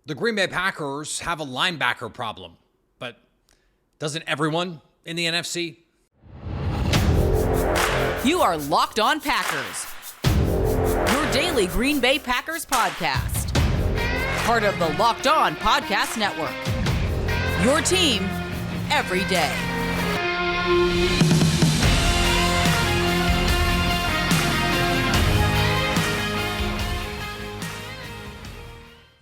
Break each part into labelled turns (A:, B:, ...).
A: The Green Bay Packers have a linebacker problem, but doesn't everyone in the NFC?
B: You are Locked On Packers, your daily Green Bay Packers podcast. Part of the Locked On Podcast Network, your team every day.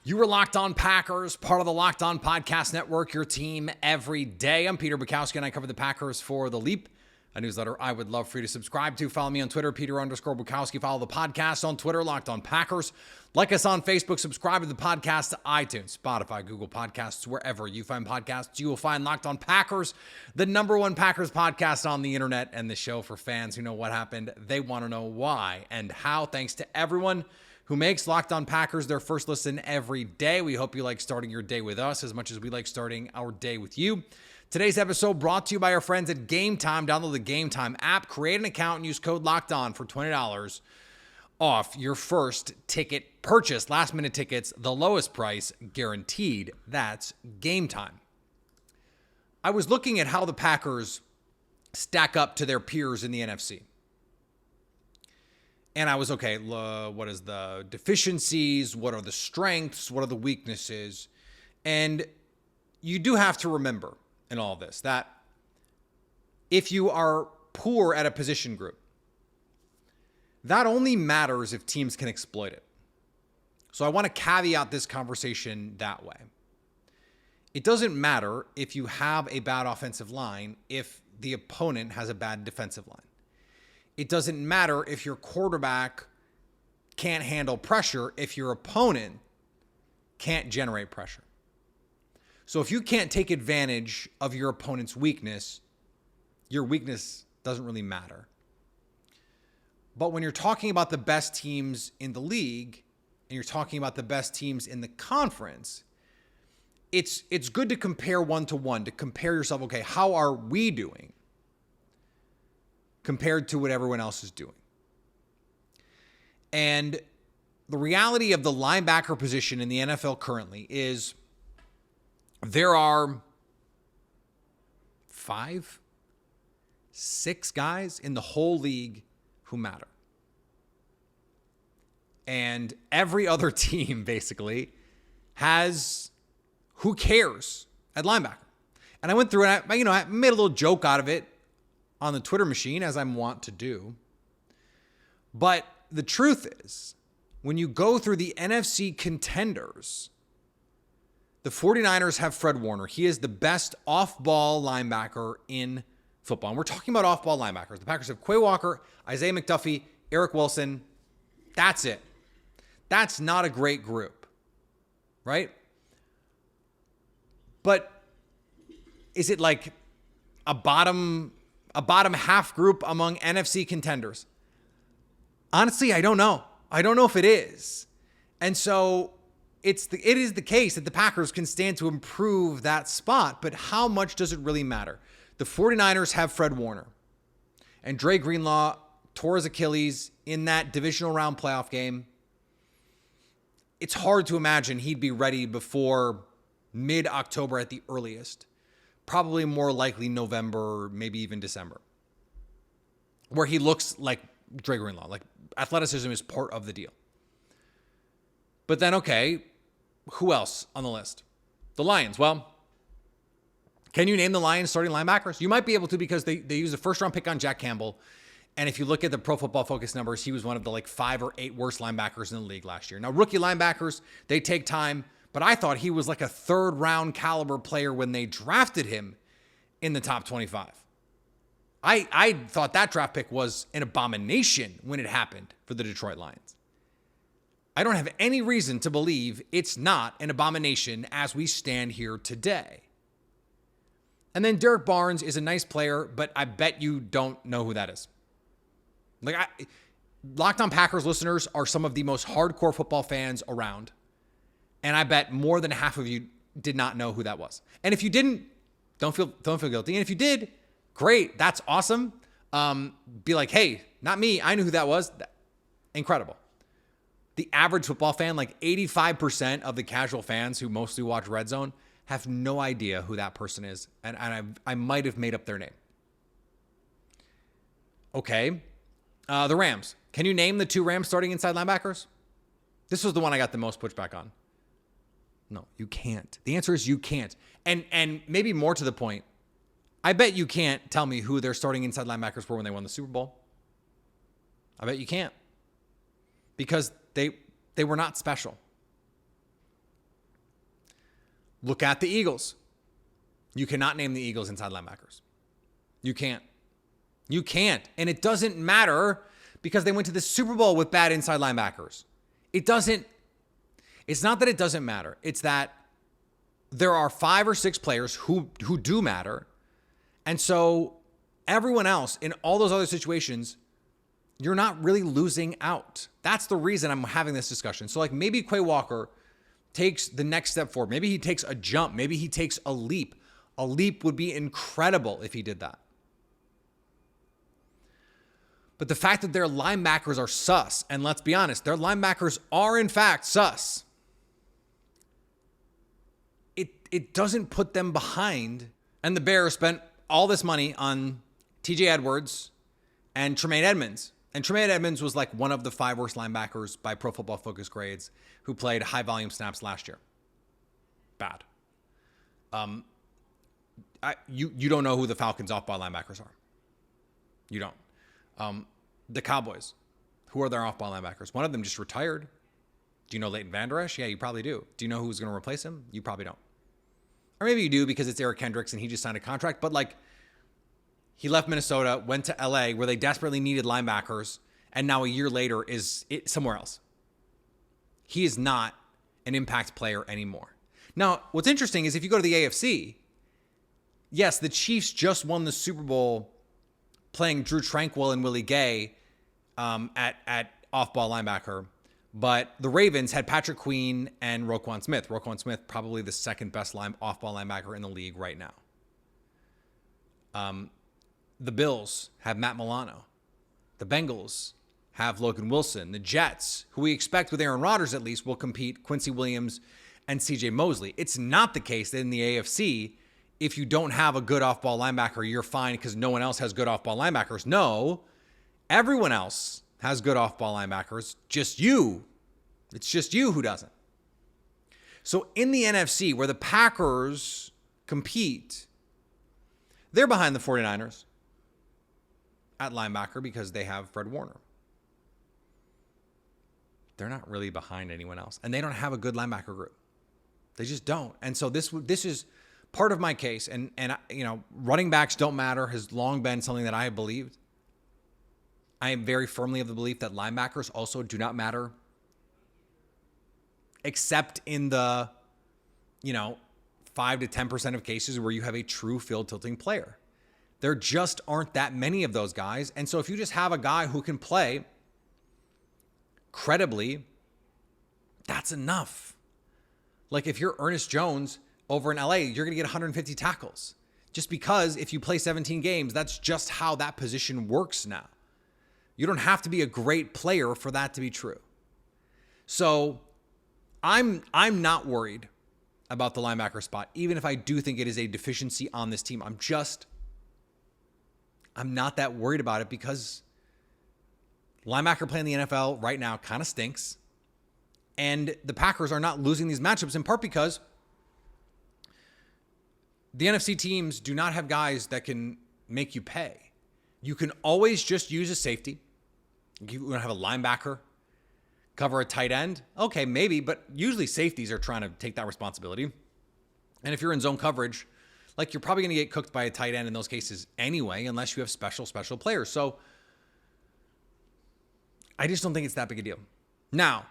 A: You are Locked On Packers, part of the Locked On Podcast Network, your team every day. I'm Peter Bukowski, and I cover the Packers for The Leap, a newsletter I would love for you to subscribe to. Follow me on Twitter, Peter_Bukowski. Follow the podcast on Twitter, Locked On Packers. Like us on Facebook. Subscribe to the podcast to iTunes, Spotify, Google Podcasts, wherever you find podcasts. You will find Locked On Packers, the #1 Packers podcast on the internet, and the show for fans who know what happened. They want to know why and how. Thanks to everyone who makes Locked On Packers their first listen every day. We hope you like starting your day with us as much as we like starting our day with you. Today's episode brought to you by our friends at Game Time. Download the Game Time app, create an account, and use code Locked On for $20 off your first ticket purchase. Last minute tickets, the lowest price guaranteed. That's Game Time. I was looking at how the Packers stack up to their peers in the NFC. And I was, okay, what is the deficiencies? What are the strengths? What are the weaknesses? And you do have to remember in all this that if you are poor at a position group, that only matters if teams can exploit it. So I want to caveat this conversation that way. It doesn't matter if you have a bad offensive line if the opponent has a bad defensive line. It doesn't matter if your quarterback can't handle pressure if your opponent can't generate pressure. So if you can't take advantage of your opponent's weakness, your weakness doesn't really matter. But when you're talking about the best teams in the league and you're talking about the best teams in the conference, it's good to compare one-to-one, to compare yourself, okay, how are we doing compared to what everyone else is doing? And the reality of the linebacker position in the NFL currently is there are 5, 6 guys in the whole league who matter. And every other team basically has who cares at linebacker. And I went through and I made a little joke out of it on the Twitter machine, as I'm wont to do. But the truth is, when you go through the NFC contenders, the 49ers have Fred Warner. He is the best off-ball linebacker in football. And we're talking about off-ball linebackers. The Packers have Quay Walker, Isaiah McDuffie, Eric Wilson. That's it. That's not a great group, right? But is it like a bottom half group among NFC contenders? Honestly, I don't know. I don't know if it is. And so it is the case that the Packers can stand to improve that spot, but how much does it really matter? The 49ers have Fred Warner, and Dre Greenlaw tore his Achilles in that divisional round playoff game. It's hard to imagine he'd be ready before mid-October at the earliest. Probably more likely November, maybe even December, where he looks like Dre Greenlaw. Like, athleticism is part of the deal. But then, okay, who else on the list? The Lions. Well, can you name the Lions starting linebackers? You might be able to, because they used a first-round pick on Jack Campbell. And if you look at the Pro Football Focus numbers, he was one of the 5 or 8 worst linebackers in the league last year. Now, rookie linebackers, they take time. But I thought he was like a 3rd-round caliber player when they drafted him in the top 25. I thought that draft pick was an abomination when it happened for the Detroit Lions. I don't have any reason to believe it's not an abomination as we stand here today. And then Derek Barnes is a nice player, but I bet you don't know who that is. Locked On Packers listeners are some of the most hardcore football fans around. And I bet more than half of you did not know who that was. And if you didn't, don't feel guilty. And if you did, great. That's awesome. Be like, hey, not me. I knew who that was. Incredible. the average football fan, like 85% of the casual fans who mostly watch Red Zone, have no idea who that person is. And I might have made up their name. Okay. The Rams. Can you name the 2 Rams starting inside linebackers? This was the one I got the most pushback on. No, you can't. The answer is you can't. And maybe more to the point, I bet you can't tell me who their starting inside linebackers were when they won the Super Bowl. I bet you can't. Because they were not special. Look at the Eagles. You cannot name the Eagles inside linebackers. You can't. You can't. And it doesn't matter because they went to the Super Bowl with bad inside linebackers. It's not that it doesn't matter. It's that there are 5 or 6 players who do matter. And so everyone else in all those other situations, you're not really losing out. That's the reason I'm having this discussion. So like maybe Quay Walker takes the next step forward. Maybe he takes a jump. Maybe he takes a leap. A leap would be incredible if he did that. But the fact that their linebackers are sus, and let's be honest, their linebackers are in fact sus, it doesn't put them behind. And the Bears spent all this money on TJ Edwards and Tremaine Edmonds. And Tremaine Edmonds was like one of the 5 worst linebackers by Pro Football Focus grades who played high volume snaps last year. Bad. You don't know who the Falcons off-ball linebackers are. You don't. The Cowboys, who are their off-ball linebackers? One of them just retired. Do you know Leighton Vander Esch? Yeah, you probably do. Do you know who's going to replace him? You probably don't. Or maybe you do because it's Eric Kendricks and he just signed a contract. But like, he left Minnesota, went to LA where they desperately needed linebackers, and now a year later is somewhere else. He is not an impact player anymore. Now, what's interesting is if you go to the AFC, yes, the Chiefs just won the Super Bowl playing Drew Tranquill and Willie Gay at off-ball linebacker. But the Ravens had Patrick Queen and Roquan Smith. Roquan Smith, probably the second best off-ball linebacker in the league right now. The Bills have Matt Milano. The Bengals have Logan Wilson. The Jets, who we expect with Aaron Rodgers at least, will compete Quincy Williams and CJ Mosley. It's not the case that in the AFC, if you don't have a good off-ball linebacker, you're fine because no one else has good off-ball linebackers. No, everyone else has good off-ball linebackers. Just you. It's just you who doesn't. So in the NFC, where the Packers compete, they're behind the 49ers at linebacker because they have Fred Warner. They're not really behind anyone else. And they don't have a good linebacker group. They just don't. And so this is part of my case. And you know, running backs don't matter has long been something that I have believed. I am very firmly of the belief that linebackers also do not matter, except in the, 5 to 10% of cases where you have a true field tilting player. There just aren't that many of those guys. And so if you just have a guy who can play credibly, that's enough. Like if you're Ernest Jones over in LA, you're going to get 150 tackles. Just because if you play 17 games, that's just how that position works now. You don't have to be a great player for that to be true. So I'm not worried about the linebacker spot, even if I do think it is a deficiency on this team. I'm not that worried about it because linebacker play in the NFL right now kind of stinks. And the Packers are not losing these matchups in part because the NFC teams do not have guys that can make you pay. You can always just use a safety. You want to have a linebacker cover a tight end? Okay, maybe, but usually safeties are trying to take that responsibility. And if you're in zone coverage, like you're probably going to get cooked by a tight end in those cases anyway, unless you have special players. So I just don't think it's that big a deal. Now,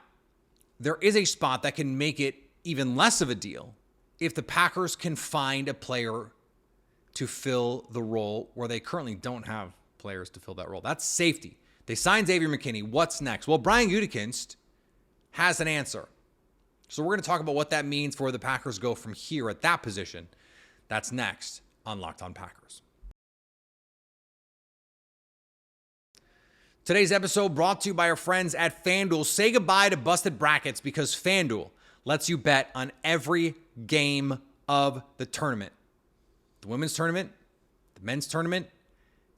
A: there is a spot that can make it even less of a deal if the Packers can find a player to fill the role where they currently don't have players to fill that role. That's safety. They signed Xavier McKinney. What's next? Well, Brian Gutekunst has an answer. So we're going to talk about what that means for where the Packers go from here at that position. That's next on Locked On Packers. Today's episode brought to you by our friends at FanDuel. Say goodbye to busted brackets because FanDuel lets you bet on every game of the tournament. The women's tournament, the men's tournament.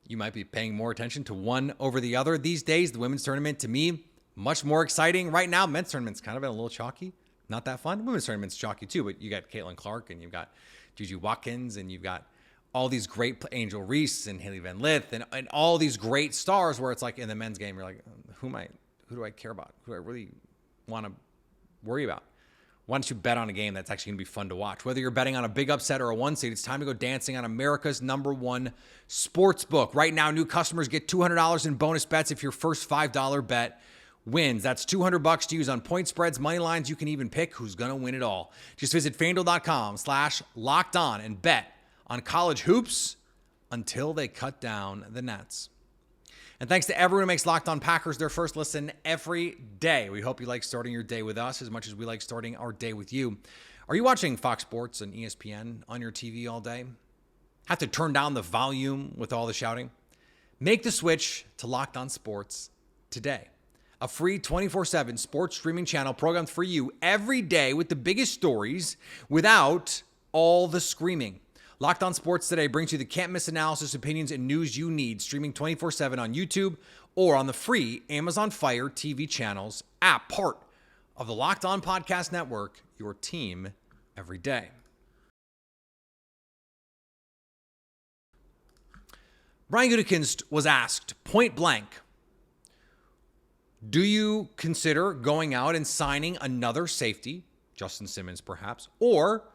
A: You might be paying more attention to one over the other. These days, the women's tournament, to me, much more exciting. Right now, men's tournament's kind of been a little chalky. Not that fun. Women's tournament's chalky too, but you got Caitlin Clark and you've got Gigi Watkins and you've got all these great Angel Reese and Haley Van Lith and all these great stars where it's like in the men's game, you're like, who do I care about? Who do I really want to worry about? Why don't you bet on a game that's actually going to be fun to watch? Whether you're betting on a big upset or a one seed, it's time to go dancing on America's #1 sports book. Right now, new customers get $200 in bonus bets if your first $5 bet wins. That's $200 to use on point spreads, money lines. You can even pick who's going to win it all. Just visit FanDuel.com/lockedon and bet on college hoops until they cut down the nets. And thanks to everyone who makes Locked On Packers their first listen every day. We hope you like starting your day with us as much as we like starting our day with you. Are you watching Fox Sports and ESPN on your TV all day? Have to turn down the volume with all the shouting? Make the switch to Locked On Sports today. A free 24/7 sports streaming channel programmed for you every day with the biggest stories without all the screaming. Locked On Sports Today brings you the can't-miss analysis, opinions, and news you need, streaming 24/7 on YouTube or on the free Amazon Fire TV channels app, part of the Locked On Podcast Network, your team every day. Brian Gutekunst was asked point blank, do you consider going out and signing another safety, Justin Simmons perhaps, or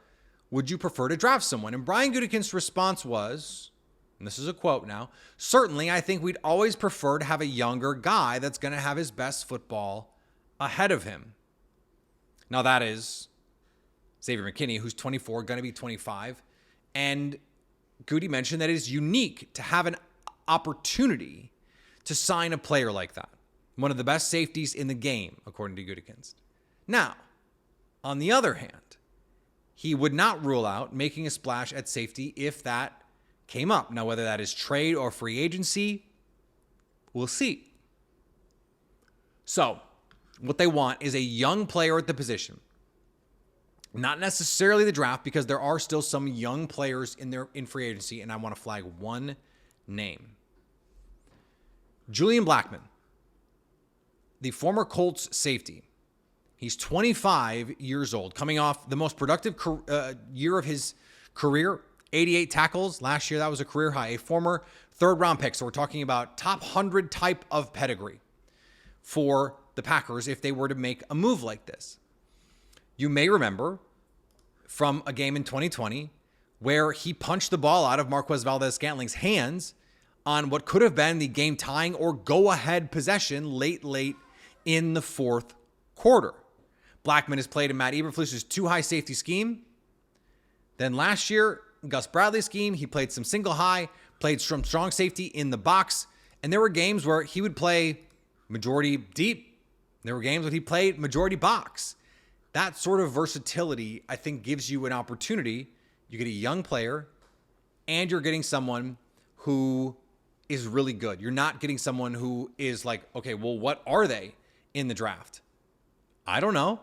A: would you prefer to draft someone? And Brian Gutekunst's response was, and this is a quote now, certainly I think we'd always prefer to have a younger guy that's going to have his best football ahead of him. Now that is Xavier McKinney, who's 24, going to be 25. And Goody mentioned that it is unique to have an opportunity to sign a player like that. One of the best safeties in the game, according to Gutekunst. Now, on the other hand, he would not rule out making a splash at safety if that came up. Now, whether that is trade or free agency, we'll see. So, what they want is a young player at the position. Not necessarily the draft, because there are still some young players in free agency, and I want to flag one name. Julian Blackman, the former Colts safety. He's 25 years old, coming off the most productive year of his career, 88 tackles. Last year, that was a career high. A former third-round pick, so we're talking about top 100 type of pedigree for the Packers if they were to make a move like this. You may remember from a game in 2020 where he punched the ball out of Marquez Valdes-Scantling's hands on what could have been the game-tying or go-ahead possession late in the fourth quarter. Blackman has played in Matt Eberflus's two-high safety scheme. Then last year, Gus Bradley's scheme, he played some single high, played some strong safety in the box, and there were games where he would play majority deep. There were games when he played majority box. That sort of versatility, I think, gives you an opportunity. You get a young player, and you're getting someone who is really good. You're not getting someone who is like, okay, well, what are they in the draft? I don't know.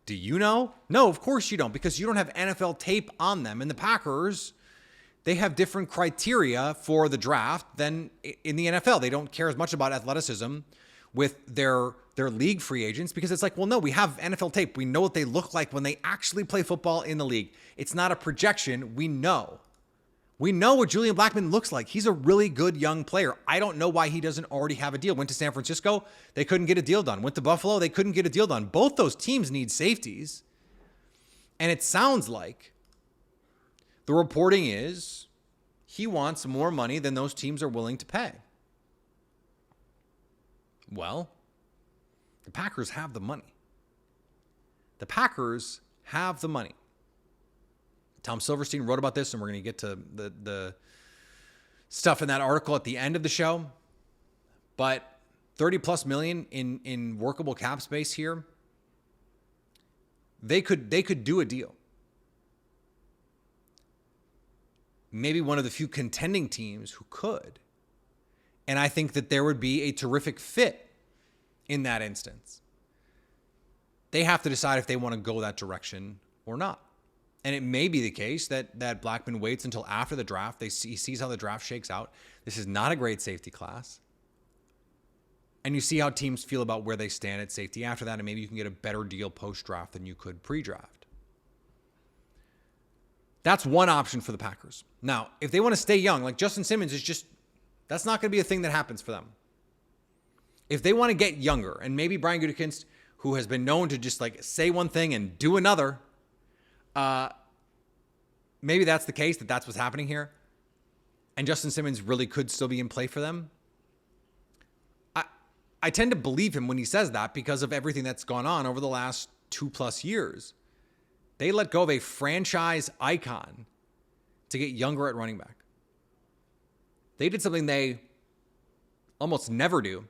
A: Do you know? No, of course you don't, because you don't have NFL tape on them. And the Packers, they have different criteria for the draft than in the NFL. They don't care as much about athleticism with their league free agents, because it's like, well, no, we have NFL tape. We know what they look like when they actually play football in the league. It's not a projection. We know. We know what Julian Blackman looks like. He's a really good young player. I don't know why he doesn't already have a deal. Went to San Francisco, they couldn't get a deal done. Went to Buffalo, they couldn't get a deal done. Both those teams need safeties. And it sounds like the reporting is he wants more money than those teams are willing to pay. Well, the Packers have the money. The Packers have the money. Tom Silverstein wrote about this, and we're going to get to the stuff in that article at the end of the show. But $30+ million in workable cap space here. They could do a deal. Maybe one of the few contending teams who could. And I think that there would be a terrific fit in that instance. They have to decide if they want to go that direction or not. And it may be the case that Blackman waits until after the draft. He sees how the draft shakes out. This is not a great safety class. And you see how teams feel about where they stand at safety after that, and maybe you can get a better deal post-draft than you could pre-draft. That's one option for the Packers. Now, if they want to stay young, like Justin Simmons that's not going to be a thing that happens for them. If they want to get younger, and maybe Brian Gutekunst, who has been known to just like say one thing and do another, maybe that's the case, that's what's happening here. And Justin Simmons really could still be in play for them. I tend to believe him when he says that because of everything that's gone on over the last 2+ years. They let go of a franchise icon to get younger at running back. They did something they almost never do.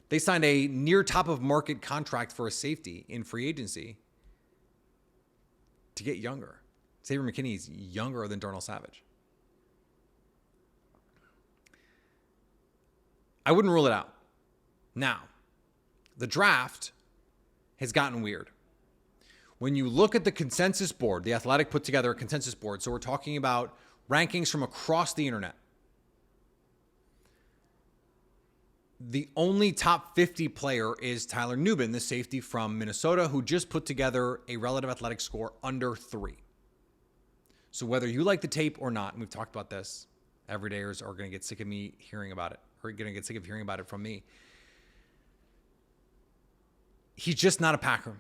A: They signed a near top of market contract for a safety in free agency to get younger. Xavier McKinney is younger than Darnell Savage. I wouldn't rule it out. Now, the draft has gotten weird. When you look at the consensus board, The Athletic put together a consensus board. So we're talking about rankings from across the internet. The only top 50 player is Tyler Nubin, the safety from Minnesota, who just put together a relative athletic score under 3. So whether you like the tape or not, and we've talked about this, everydayers are going to get sick of me hearing about it, or going to get sick of hearing about it from me. He's just not a Packer.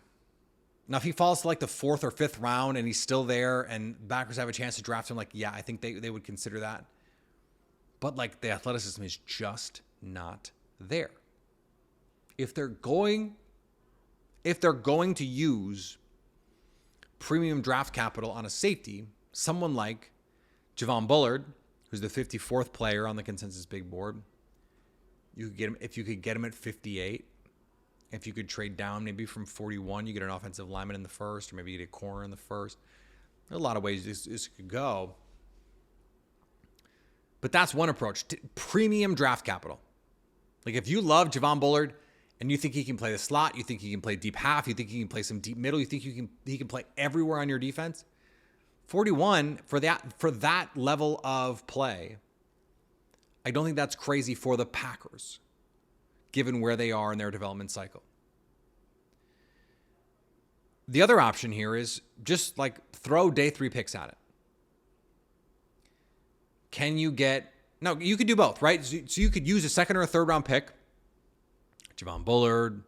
A: Now, if he falls to like the 4th or 5th round and he's still there and backers have a chance to draft him, like, yeah, I think they would consider that. But like the athleticism is just not there. If they're going to use premium draft capital on a safety, someone like Javon Bullard, who's the 54th player on the consensus big board, you could get him if you could get him at 58. If you could trade down maybe from 41, you get an offensive lineman in the first, or maybe you get a corner in the first. There are a lot of ways this could go. But that's one approach. Premium draft capital. Like if you love Javon Bullard and you think he can play the slot, you think he can play deep half, you think he can play some deep middle, you think he can play everywhere on your defense, 41 for that level of play, I don't think that's crazy for the Packers, given where they are in their development cycle. The other option here is just like throw day 3 picks at it. Can you get, no, you could do both, right? So you could use a 2nd or a 3rd round pick, Javon Bullard,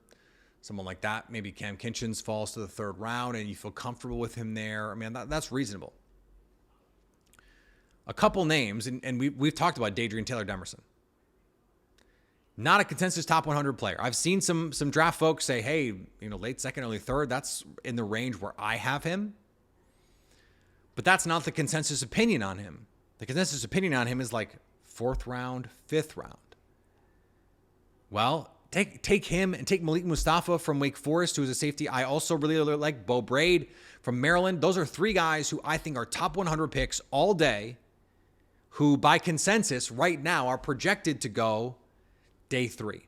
A: someone like that. Maybe Cam Kinchins falls to the 3rd round and you feel comfortable with him there. I mean, that's reasonable. A couple names, and we've talked about Dadrian Taylor-Demerson. Not a consensus top 100 player. I've seen some draft folks say, hey, late 2nd, early 3rd, that's in the range where I have him. But that's not the consensus opinion on him. The consensus opinion on him is like 4th round, 5th round. Well, take him and take Malik Mustafa from Wake Forest, who is a safety. I also really like Bo Braid from Maryland. Those are 3 guys who I think are top 100 picks all day, who by consensus right now are projected to go day 3.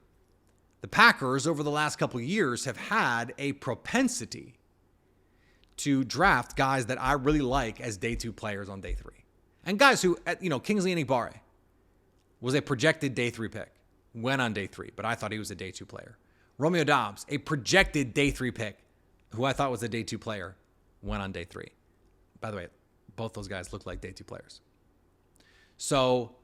A: The Packers over the last couple of years have had a propensity to draft guys that I really like as day 2 players on day 3. And guys who, Kingsley Enagbare was a projected day 3 pick, went on day 3, but I thought he was a day 2 player. Romeo Doubs, a projected day 3 pick, who I thought was a day 2 player, went on day 3. By the way, both those guys look like day 2 players. So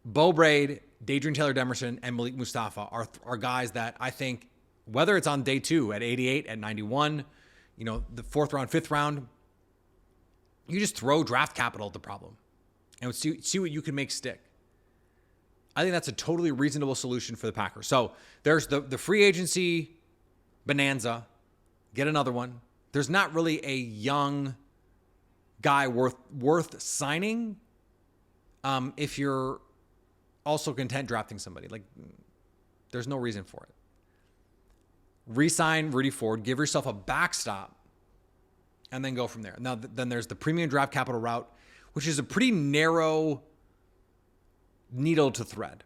A: Bo Braid, Dadrian Taylor-Demerson, and Malik Mustafa are guys that I think, whether it's on day 2 at 88, at 91, the 4th round, 5th round, you just throw draft capital at the problem and see what you can make stick. I think that's a totally reasonable solution for the Packers. So there's the free agency bonanza. Get another one. There's not really a young guy worth signing if you're also content drafting somebody. Like, there's no reason for it. Re-sign Rudy Ford. Give yourself a backstop. And then go from there. Now, then there's the premium draft capital route, which is a pretty narrow needle to thread.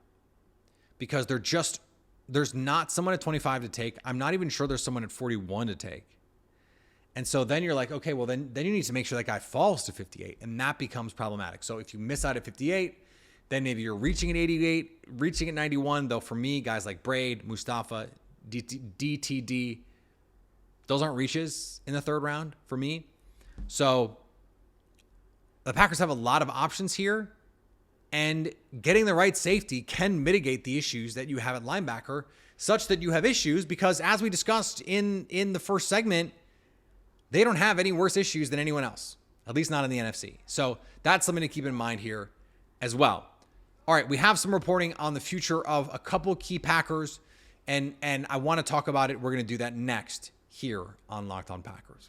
A: because there's not someone at 25 to take. I'm not even sure there's someone at 41 to take. And so then you're like, okay, well then you need to make sure that guy falls to 58, and that becomes problematic. So if you miss out at 58, then maybe you're reaching at 88, reaching at 91, though for me, guys like Braid, Mustafa, DTD, those aren't reaches in the third round for me. So the Packers have a lot of options here, and getting the right safety can mitigate the issues that you have at linebacker, such that you have issues because, as we discussed in the first segment, they don't have any worse issues than anyone else, at least not in the NFC. So that's something to keep in mind here as well. All right, we have some reporting on the future of a couple key Packers, and I want to talk about it. We're going to do that next here on Locked On Packers.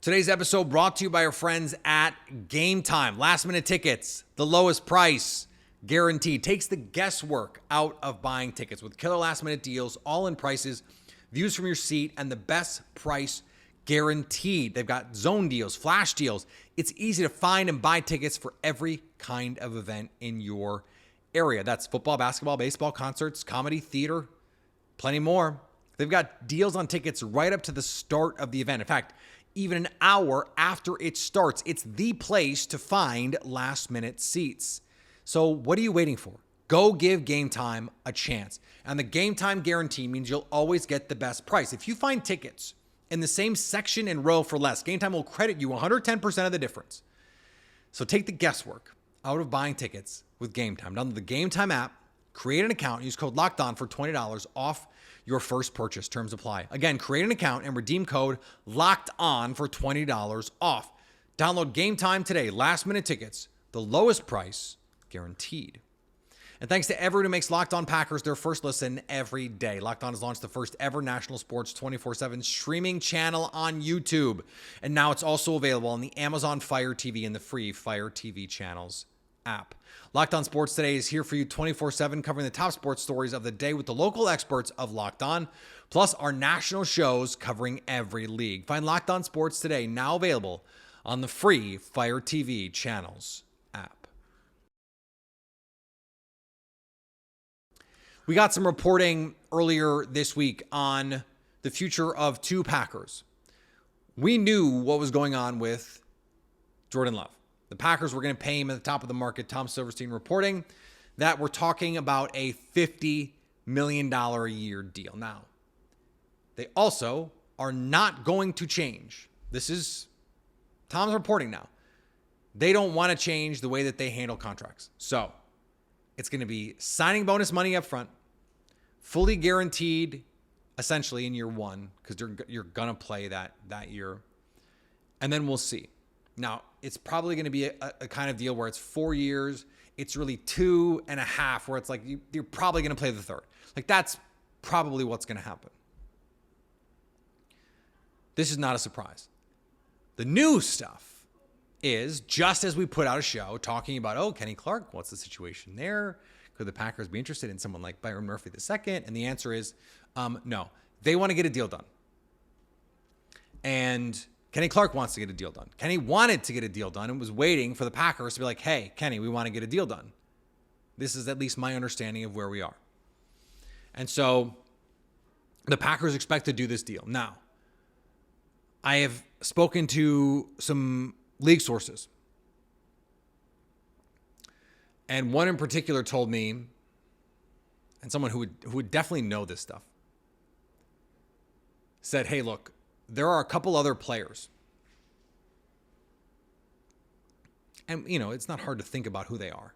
A: Today's episode brought to you by our friends at Game Time. Last minute tickets, the lowest price guaranteed, takes the guesswork out of buying tickets with killer last minute deals, all in prices, views from your seat, and the best price guaranteed. They've got zone deals, flash deals. It's easy to find and buy tickets for every kind of event in your area. That's football, basketball, baseball, concerts, comedy, theater, plenty more. They've got deals on tickets right up to the start of the event. In fact, even an hour after it starts, it's the place to find last minute seats. So what are you waiting for? Go give Game Time a chance. And the Game Time guarantee means you'll always get the best price. If you find tickets in the same section and row for less, Game Time will credit you 110% of the difference. So take the guesswork out of buying tickets with Game Time. Download the Game Time app, create an account, use code LOCKEDON for $20 off your first purchase. Terms apply. Again, create an account and redeem code LOCKEDON for $20 off. Download Game Time today. Last minute tickets, the lowest price guaranteed. And thanks to everyone who makes Locked On Packers their first listen every day. Locked On has launched the first ever national sports 24/7 streaming channel on YouTube. And now it's also available on the Amazon Fire TV and the free Fire TV channels app. Locked On Sports Today is here for you 24/7, covering the top sports stories of the day with the local experts of Locked On, plus our national shows covering every league. Find Locked On Sports Today, now available on the free Fire TV channels app. We got some reporting earlier this week on the future of two Packers. We knew what was going on with Jordan Love. The Packers were going to pay him at the top of the market. Tom Silverstein reporting that we're talking about a $50 million a year deal. Now, they also are not going to change. This is Tom's reporting now. They don't want to change the way that they handle contracts. So it's going to be signing bonus money up front, fully guaranteed essentially in year one, because you're going to play that year. And then we'll see. Now, it's probably going to be a kind of deal where it's 4 years. It's really 2.5, where it's like you're probably going to play the third. Like, that's probably what's going to happen. This is not a surprise. The new stuff is, just as we put out a show talking about, Kenny Clark, what's the situation there? Could the Packers be interested in someone like Byron Murphy II? And the answer is no. They want to get a deal done. And Kenny Clark wants to get a deal done. Kenny wanted to get a deal done and was waiting for the Packers to be like, hey, Kenny, we want to get a deal done. This is at least my understanding of where we are. And so the Packers expect to do this deal. Now, I have spoken to some league sources. And one in particular told me, and someone who would definitely know this stuff, said, hey, look, there are a couple other players. And, it's not hard to think about who they are,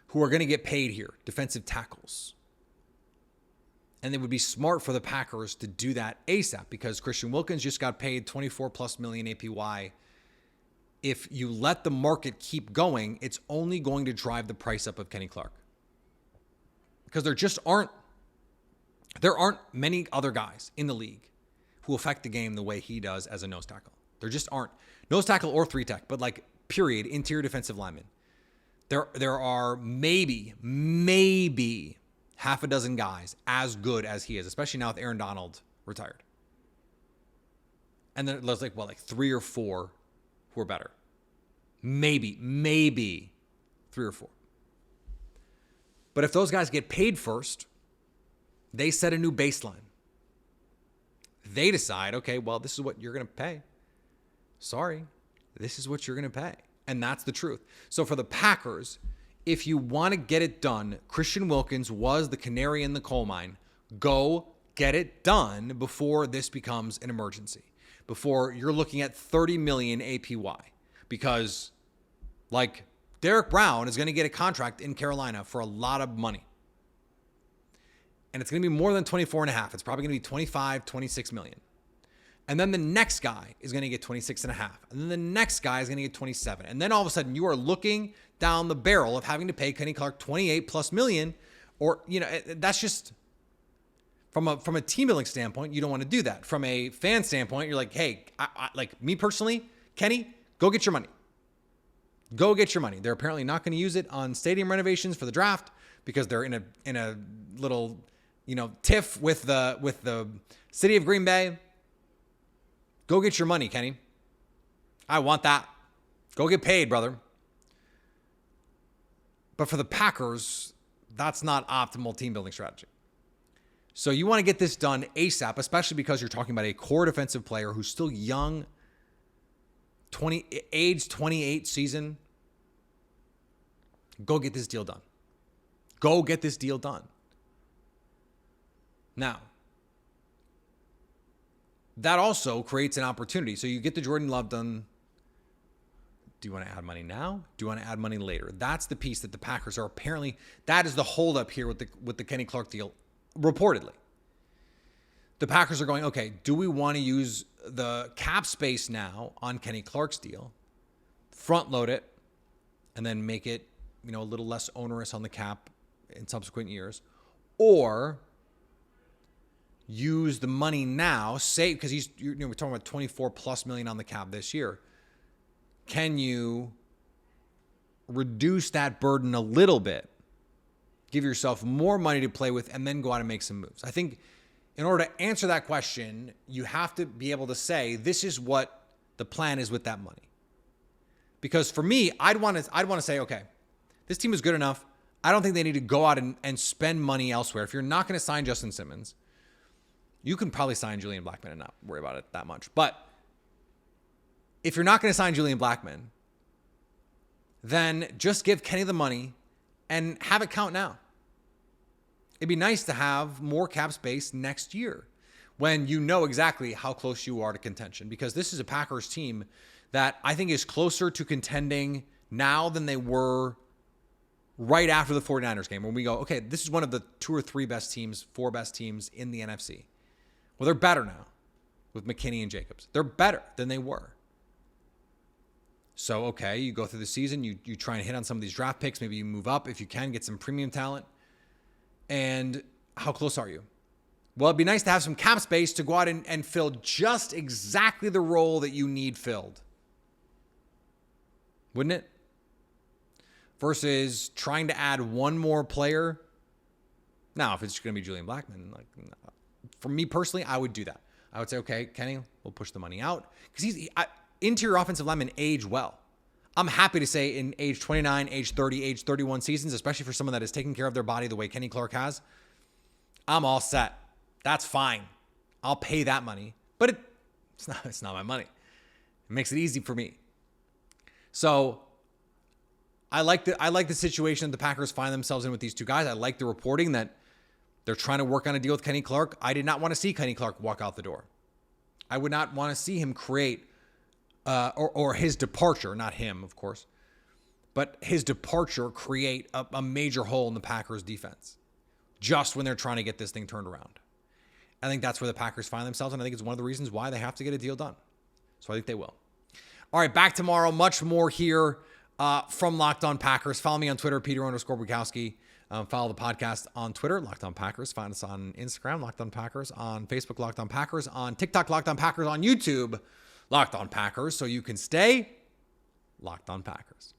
A: who are going to get paid here, defensive tackles. And it would be smart for the Packers to do that ASAP, because Christian Wilkins just got paid $24+ million APY. If you let the market keep going, it's only going to drive the price up of Kenny Clark. Because there aren't many other guys in the league who affect the game the way he does as a nose tackle. There just aren't. Nose tackle or 3-tech, but period, interior defensive lineman. There are maybe half a dozen guys as good as he is, especially now with Aaron Donald retired. And then there's 3 or 4 who are better. Maybe 3 or 4. But if those guys get paid first, they set a new baseline. They decide, okay, well, this is what you're going to pay. Sorry, this is what you're going to pay. And that's the truth. So for the Packers, if you want to get it done, Christian Wilkins was the canary in the coal mine. Go get it done before this becomes an emergency, before you're looking at $30 million APY. Because, like, Derek Brown is going to get a contract in Carolina for a lot of money. And it's going to be more than 24 and a half. It's probably going to be 25, 26 million. And then the next guy is going to get 26 and a half. And then the next guy is going to get 27. And then all of a sudden you are looking down the barrel of having to pay Kenny Clark 28 plus million. Or, you know, that's just from a team building standpoint, you don't want to do that. From a fan standpoint, you're like, hey, like me personally, Kenny, go get your money. Go get your money. They're apparently not going to use it on stadium renovations for the draft because they're in a little, you know, tiff with the city of Green Bay. Go get your money, Kenny. I want that. Go get paid, brother. But for the Packers, that's not optimal team building strategy. So you want to get this done ASAP, especially because you're talking about a core defensive player who's still young, age 28 season. Go get this deal done. Go get this deal done. Now, that also creates an opportunity. So you get the Jordan Love done. Do you want to add money now? Do you want to add money later? That's the piece that the Packers are apparently, that is the holdup here with the Kenny Clark deal, reportedly. The Packers are going, okay, do we want to use the cap space now on Kenny Clark's deal, front load it, and then make it, you know, a little less onerous on the cap in subsequent years, or use the money now, say, because we're talking about 24 plus million on the cap this year. Can you reduce that burden a little bit, give yourself more money to play with, and then go out and make some moves? I think in order to answer that question, you have to be able to say, this is what the plan is with that money. Because for me, I'd want to say, okay, this team is good enough. I don't think they need to go out and spend money elsewhere. If you're not going to sign Justin Simmons, you can probably sign Julian Blackman and not worry about it that much. But if you're not going to sign Julian Blackman, then just give Kenny the money and have it count now. It'd be nice to have more cap space next year when you know exactly how close you are to contention, because this is a Packers team that I think is closer to contending now than they were right after the 49ers game, when we go, okay, this is one of the 2 or 3 best teams, 4 best teams in the NFC. Well, they're better now with McKinney and Jacobs. They're better than they were. So, okay, you go through the season, you try and hit on some of these draft picks. Maybe you move up if you can, get some premium talent. And how close are you? Well, it'd be nice to have some cap space to go out and fill just exactly the role that you need filled. Wouldn't it? Versus trying to add one more player. Now, if it's going to be Julian Blackman, like, for me personally, I would do that. I would say, okay, Kenny, we'll push the money out. Because interior offensive linemen age well. I'm happy to say in age 29, age 30, age 31 seasons, especially for someone that is taking care of their body the way Kenny Clark has, I'm all set. That's fine. I'll pay that money. But it's not my money. It makes it easy for me. So I like the situation that the Packers find themselves in with these two guys. I like the reporting that they're trying to work on a deal with Kenny Clark. I did not want to see Kenny Clark walk out the door. I would not want to see him create or his departure, not him, of course, but his departure create a major hole in the Packers defense just when they're trying to get this thing turned around. I think that's where the Packers find themselves, and I think it's one of the reasons why they have to get a deal done. So I think they will. All right, back tomorrow. Much more here from Locked On Packers. Follow me on Twitter, Peter_Bukowski. Follow the podcast on Twitter, Locked On Packers. Find us on Instagram, Locked On Packers. On Facebook, Locked On Packers. On TikTok, Locked On Packers. On YouTube, Locked On Packers. So you can stay Locked On Packers.